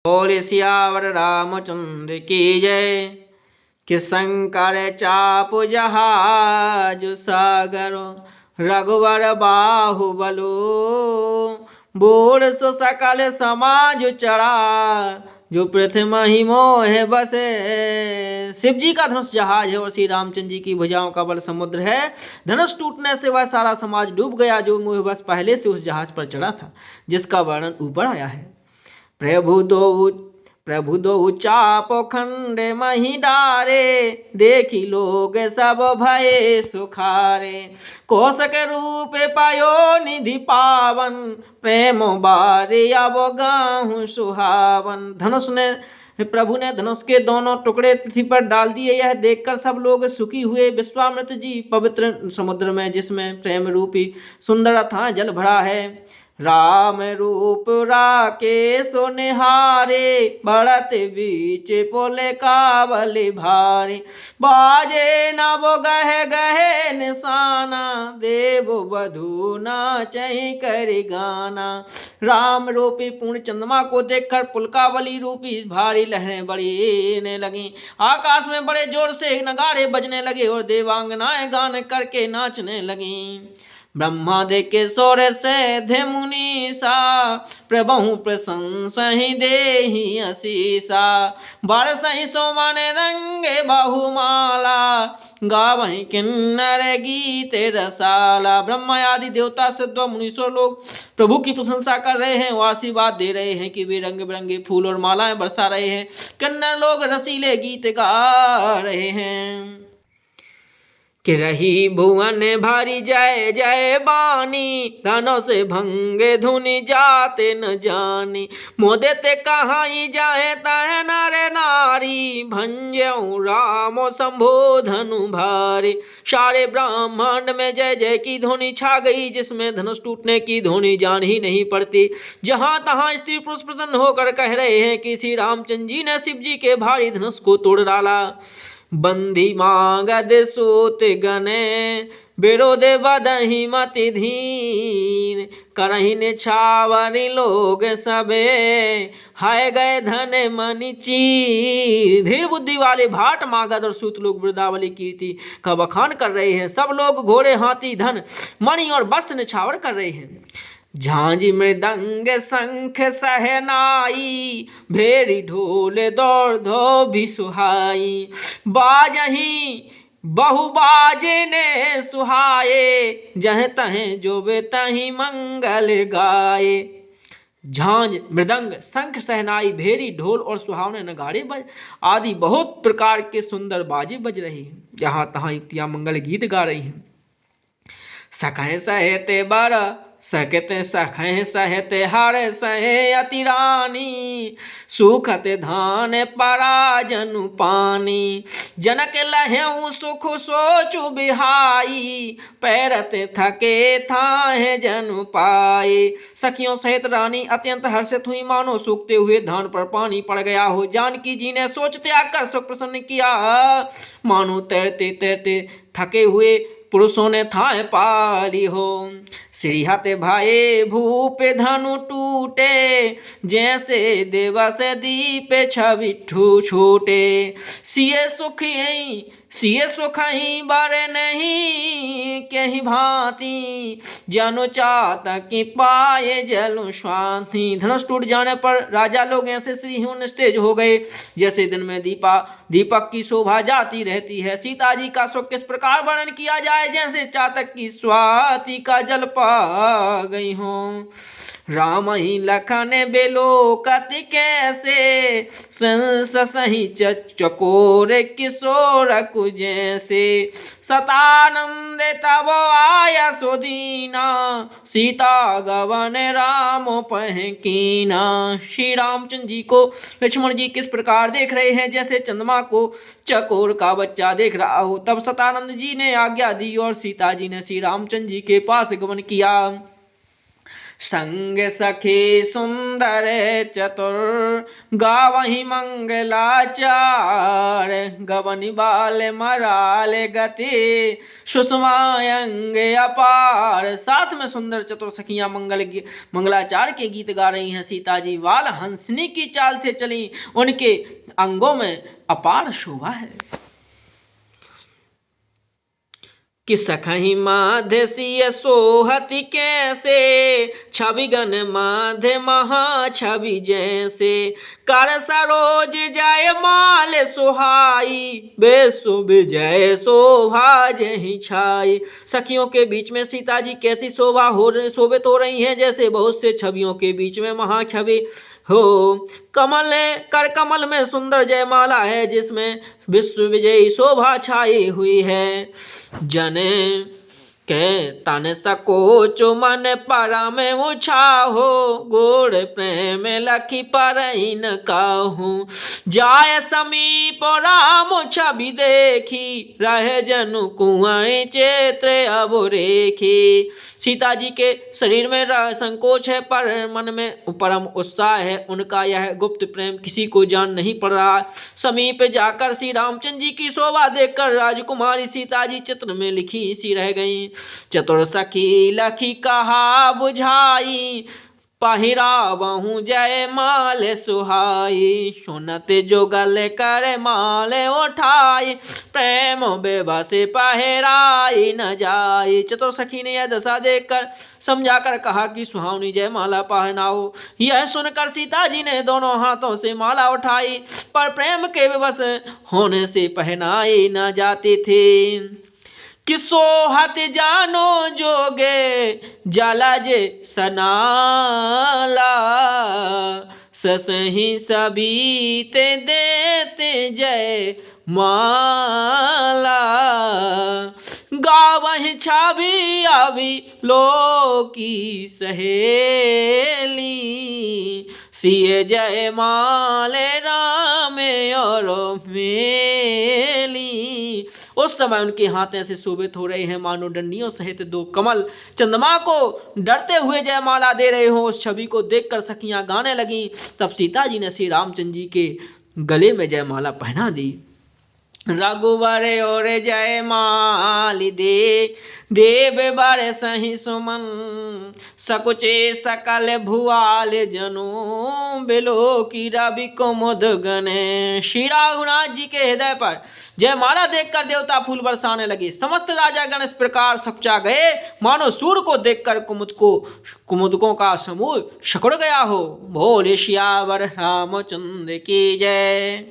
बोले सियावर रामचंद्र की जय। कि शंकर चाप जहाज सागर रघुवर बाहुबलो। बोल सो सकल समाज चढ़ा जो पृथ्वी मोह बसे। शिव जी का धनुष जहाज है और श्री रामचंद्र जी की भुजाओं का बल समुद्र है। धनुष टूटने से वह सारा समाज डूब गया जो मोह बस पहले से उस जहाज पर चढ़ा था, जिसका वर्णन ऊपर आया है। प्रभु दो चाप खंड मही डारे, देखी लोग सब भये सुखारे। कोसक रूप पायो निधि पावन, प्रेम बारे अब गाहु सुहावन। प्रभु ने धनुष के दोनों टुकड़े पृथ्वी पर डाल दिए। यह देखकर सब लोग सुखी हुए। विश्वामित्र जी पवित्र समुद्र में, जिसमें प्रेम रूपी सुंदर अथाह जल भरा है, राम रूप राकेश निहारे, बढ़त बीच पोले काबली भारी। बाजे नव गहे गहे निशाना, देव बधू नाचहि करि गाना। राम रूपी पूर्ण चंद्रमा को देखकर पुलकावली रूपी भारी लहरें बढ़ने लगी। आकाश में बड़े जोर से नगाड़े बजने लगे और देवांगनाएं गान करके नाचने लगी। ब्रह्मा दे के सोर से थे मुनीसा, प्रभु प्रशंसहि देहि असीसा। बरसहि सोमन रंगे बहुमाला, गावहि किन्नर गीत रसाला। ब्रह्मा आदि देवता सिद्ध मुनीश्वर लोग प्रभु की प्रशंसा कर रहे हैं और आशीर्वाद दे रहे हैं कि वे रंग बिरंगे फूल और मालाएं बरसा रहे हैं। किन्नर लोग रसीले गीत गा रहे हैं। कि रही भुवन भारी जय जय बानी, धनुष भंगे धुनि जाते न जानी। मोदे ते कहाई जाए तह नर नारी, भंजऊ राम शंभो धनु भारी। सारे ब्रह्मांड में जय जय की ध्वनि छा गई, जिसमें धनुष टूटने की ध्वनि जान ही नहीं पड़ती। जहां तहां स्त्री पुरुष प्रसन्न होकर कह रहे हैं कि श्री रामचंद्र जी ने शिव जी के भारी धनुष को तोड़ डाला। बंदी मांगद सूत गने, विरोध बदहि मति धीर। करहि निछावरी लोग सबे, हाय गए धन मनि चीर। धीर बुद्धि वाले भाट मागध और सूत लोग वृंदावली कीर्ति का बखान कर रहे हैं। सब लोग घोड़े हाथी धन मणि और वस्त्र निछावर कर रहे हैं। झांझ मृदंग शंख सहनाई, भेरी ढोल दौड़ धो भी सुहाई। बाजही बहु बाजने सुहाए, जह तहें जोबे तहीं मंगल गाए। झांझ मृदंग शंख सहनाई, भेरी ढोल और सुहावने नगाड़े बज आदि बहुत प्रकार के सुंदर बाजे बज रहे हैं। जहां तहां युक्तियां मंगल गीत गा रही हैं। सखें सहते बर सकते सखें सहते हर सहे अति रानी। सुखत धान पराजनु पानी, जनक लहेऊ सुख सोचु बिहाई। पैरते थके थाहे जनु पाए। सखियों सहित रानी अत्यंत हर्षित हुई, मानो सूखते हुए धान पर पानी पड़ गया हो। जानकी जी ने सोच त्याग कर सुख प्रसन्न किया, मानो तैरते तैरते थके हुए पुरुषों ने थाए पाली हो। श्री हते भाए भूप धनु टूटे, जैसे दिवस दीप छवि छूटे। सिए सुखई बर नहीं कहीं भांति, जनु चातकी पाए जलु शांति। धनुष टूट जाने पर राजा लोग ऐसे श्री निस्तेज हो गए, जैसे दिन में दीपक की शोभा जाती रहती है। सीता जी का सुख किस प्रकार वर्णन किया जाए, जैसे चातक की स्वाति का जल पा गई हो। राम ही लखन बेलो कति कैसे, सही चकोर किशोर जैसे। सतानंद तब आया सुदीना, सीता गवन राम पहकीना। श्री रामचंद्र जी को लक्ष्मण जी किस प्रकार देख रहे हैं, जैसे चंद्रमा को चकोर का बच्चा देख रहा हो। तब सतानंद जी ने आज्ञा दी और सीता जी ने श्री रामचंद्र जी के पास गमन किया। संग सखी सुंदर चतुर गावहि मंगलाचार, गवन बाल मराल गति सुषमायंग अपार। साथ में सुंदर चतुर सखियां मंगलाचार के गीत गा रही हैं। सीता जी वाल हंसनी की चाल से चली, उनके अंगों में अपार शोभा है। कि सखहि माधे सिय सोहति कैसे, छवि गन माधे महा छवि जैसे, कर सरोज जय माल सुहाई, बेसुब जय शोभा जहि छाई। सखियों के बीच में सीता जी कैसी शोभित हो रही हैं, जैसे बहुत से छवियों के बीच में महाछवि हो। कमल कर कमल में सुंदर जयमाला है, जिसमें विश्व विजयी शोभा छाई हुई है। जने के तन सकोच मन परम उछाहो, गोड़ प्रेम लखी परइन काहू, जाय समीप राम छवि देखी, रहे जनु कुआं चेत्र अब रेखी। सीता जी के शरीर में संकोच है, पर मन में परम उत्साह है। उनका यह गुप्त प्रेम किसी को जान नहीं पड़ रहा। समीप जाकर श्री रामचंद्र जी की शोभा देखकर राजकुमारी सीता जी चित्र में लिखी सी रह गईं। चतुर सखी लखी कहा बुझाई, पहिरावहु जय माल सुहाई, सुनत जुगल कर माल उठाई, प्रेम बेबा से पहिराई न जाई। चतुर सखी ने यह दशा देखकर समझाकर कहा कि सुहावनी जय माला पहनाओ। यह सुनकर सीता जी ने दोनों हाथों से माला उठाई, पर प्रेम के विवश होने से पहनाई न जाते थे। कि सोहत जानो जोगे जलज सनाला, ससहि सभी ते देते जय माला, गावहि छवि अभी लोकी सहेली, सिय जय माले राम और मेली। उस समय उनके हाथ ऐसे शोभित हो रहे हैं मानो डंडियों सहित दो कमल चंद्रमा को डरते हुए जयमाला दे रहे हो। उस छवि को देखकर सखियां गाने लगीं। तब सीता जी ने श्री रामचंद्र जी के गले में जयमाला पहना दी। रघुवर और जय माली दे, देव बर सही सुमन, सकुचे सकल भुआल जनु, बिलो की रवि कुमुद गने। श्री रघुनाथ जी के हृदय पर जयमाला देखकर देवता फूल बरसाने लगे। समस्त राजागण इस प्रकार सकुचा गए मानो सूर्य को देखकर कुमुदकों का समूह सिकुड़ गया हो। भोले सियावर रामचंद्र की जय।